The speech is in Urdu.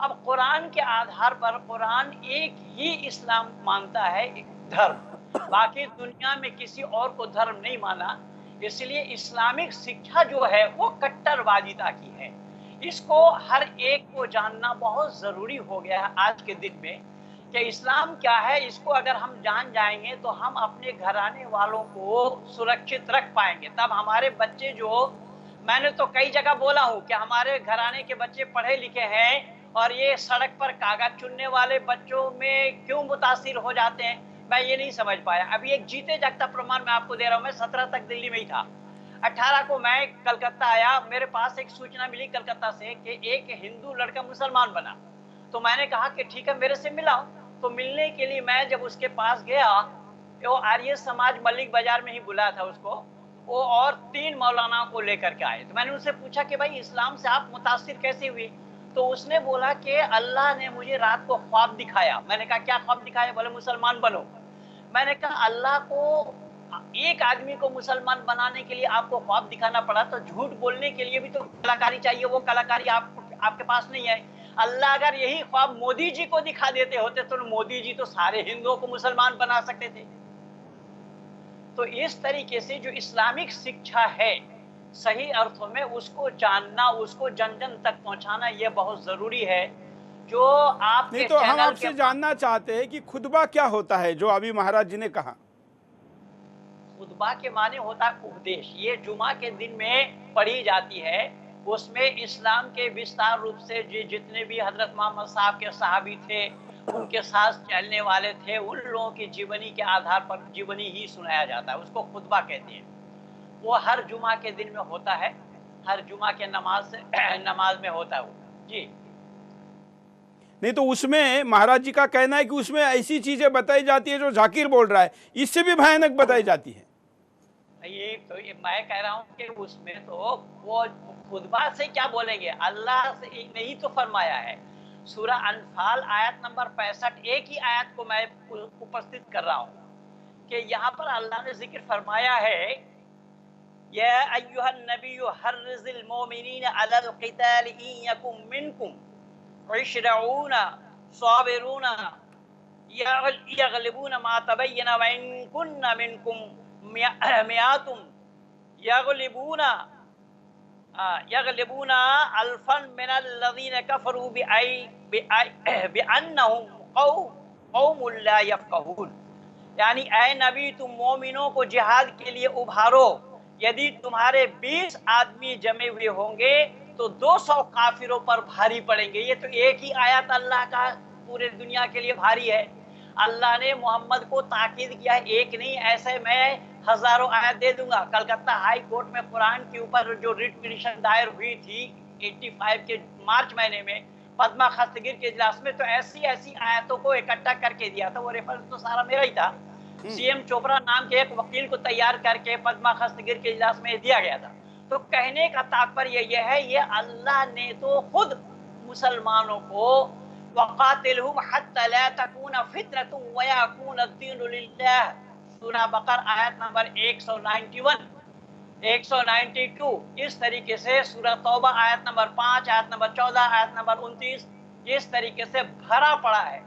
اب قرآن کے آدھار پر قرآن ایک ہی اسلام مانتا ہے، ایک دھرم، باقی دنیا میں کسی اور کو دھرم نہیں مانا۔ اس لیے اسلامک شکھا جو ہے وہ کٹر واجدہ کی ہے۔ اس کو ہر ایک کو جاننا بہت ضروری ہو گیا ہے آج کے دن میں کہ اسلام کیا ہے۔ اس کو اگر ہم جان جائیں گے تو ہم اپنے گھرانے والوں کو سرکشت رکھ پائیں گے۔ تب ہمارے بچے جو، میں نے تو کئی جگہ بولا ہوں کہ ہمارے گھرانے کے بچے پڑھے لکھے ہیں اور یہ سڑک پر کاغذ چننے والے بچوں میں کیوں متاثر ہو جاتے ہیں، میں یہ نہیں سمجھ پایا۔ ابھی ایک جیتے جاگتا پرمان میں آپ کو دے رہا ہوں، میں 17 تک دلی میں ہی تھا، 18 کو میں کلکتہ آیا، میرے پاس ایک سوچنا ملی کلکتہ سے کہ ایک ہندو لڑکا مسلمان بنا، تو میں نے کہا کہ ٹھیک ہے میرے سے ملاؤ۔ تو ملنے کے لیے میں جب اس کے پاس گیا، وہ آریہ سماج ملک بازار میں ہی بلایا تھا اس کو، وہ اور 3 مولانا کو لے کر کے آئے۔ تو میں نے ان سے پوچھا کہ بھائی اسلام سے آپ متاثر کیسے ہوئے؟ تو اس نے بولا کہ اللہ نے مجھے رات کو خواب دکھایا۔ میں نے کہا کیا خواب دکھایا؟ بولے مسلمان بنو۔ میں نے کہا اللہ کو ایک آدمی کو مسلمان بنانے کے لیے آپ کو خواب دکھانا پڑا تو جھوٹ بولنے کے لیے بھی تو کلاکاری چاہیے، وہ کلاکاری آپ کے پاس نہیں ہے۔ اللہ اگر یہی خواب مودی جی کو دکھا دیتے ہوتے تو مودی جی تو سارے ہندوؤں کو مسلمان بنا سکتے تھے۔ تو اس طریقے سے جو اسلامک شکھا ہے صحیح ارتھوں میں اس کو جاننا، اس کو جن جن تک پہنچانا یہ بہت ضروری ہے۔ جو آپ نہیں کے تو ہم چینل آپ کے سے جاننا چاہتے ہیں کہ خطبہ کیا ہوتا ہے جو ابھی مہاراج جی نے کہا؟ خطبہ کے معنی ہوتا ہے اپدیش، یہ جمعہ کے دن میں پڑھی جاتی ہے۔ اس میں اسلام کے وستار روپ سے جتنے بھی حضرت محمد صاحب کے صحابی تھے، ان کے ساتھ چلنے والے تھے، ان لوگوں کی جیونی کے آدھار پر جیونی ہی سنایا جاتا ہے، اس کو خطبہ کہتے ہیں۔ وہ ہر جمعہ کے دن میں ہوتا ہے، ہر جمعہ کے نماز میں ہوتا ہے وہ۔ جی نہیں تو اس میں مہاراج جی کا کہنا ہے کہ اس میں ایسی چیزیں بتائی جاتی ہے جو ذاکر بول رہا ہے، اس سے بھی بھیانک بتائی جاتی ہے۔ یہ تو میں کہہ رہا ہوں کہ اس میں تو وہ خطبہ سے کیا بولیں گے، اللہ سے نہیں تو فرمایا ہے۔ سورہ انفال آیت نمبر 65 ایک ہی آیت کو میں اپستھت کر رہا ہوں کہ یہاں پر اللہ نے ذکر فرمایا ہے، یا ایھا النبی حرض المؤمنین علی القتال ان یکن منکم 20 صابرون یغلبون ما تبین وان کن منکم مئات یغلبون الفا من الذین کفروا بانہم قوم لا یفقہون۔ یعنی اے نبی تم مومنوں کو جہاد کے لیے ابھارو، یدی تمہارے 20 آدمی جمے ہوئے ہوں گے تو 200 کافروں پر بھاری پڑیں گے۔ یہ تو ایک ہی آیت اللہ کا پورے دنیا کے لیے بھاری ہے۔ اللہ نے محمد کو تاکید کیا ہے، ایک نہیں، ایسے میں ہزاروں آیت دے دوں گا۔ کلکتہ ہائی کورٹ میں قرآن کے اوپر جو ریٹ پٹیشن دائر ہوئی تھی 85 کے مارچ مہینے میں پدما خستگیر کے اجلاس میں، تو ایسی آیتوں کو اکٹھا کر کے دیا تھا۔ وہ ریفرنس تو سارا میرا ہی تھا، سی ایم چوپڑا نام کے ایک وکیل کو تیار کر کے پدما خستگیر کے اجلاس میں دیا گیا تھا۔ تو کہنے کا تاتپریہ یہ ہے، یہ اللہ نے تو خود مسلمانوں کو وَقَاتِلْهُمْ حَتَّى لَا تَكُونَ فِتْنَةٌ وَيَكُونَ الدِّينُ لِلَّهِ، سورہ بقرہ آیت نمبر 191 192۔ اس طریقے سے سورہ توبہ آیت نمبر 5، آیت نمبر 14، آیت نمبر 29 اس طریقے سے بھرا پڑا ہے۔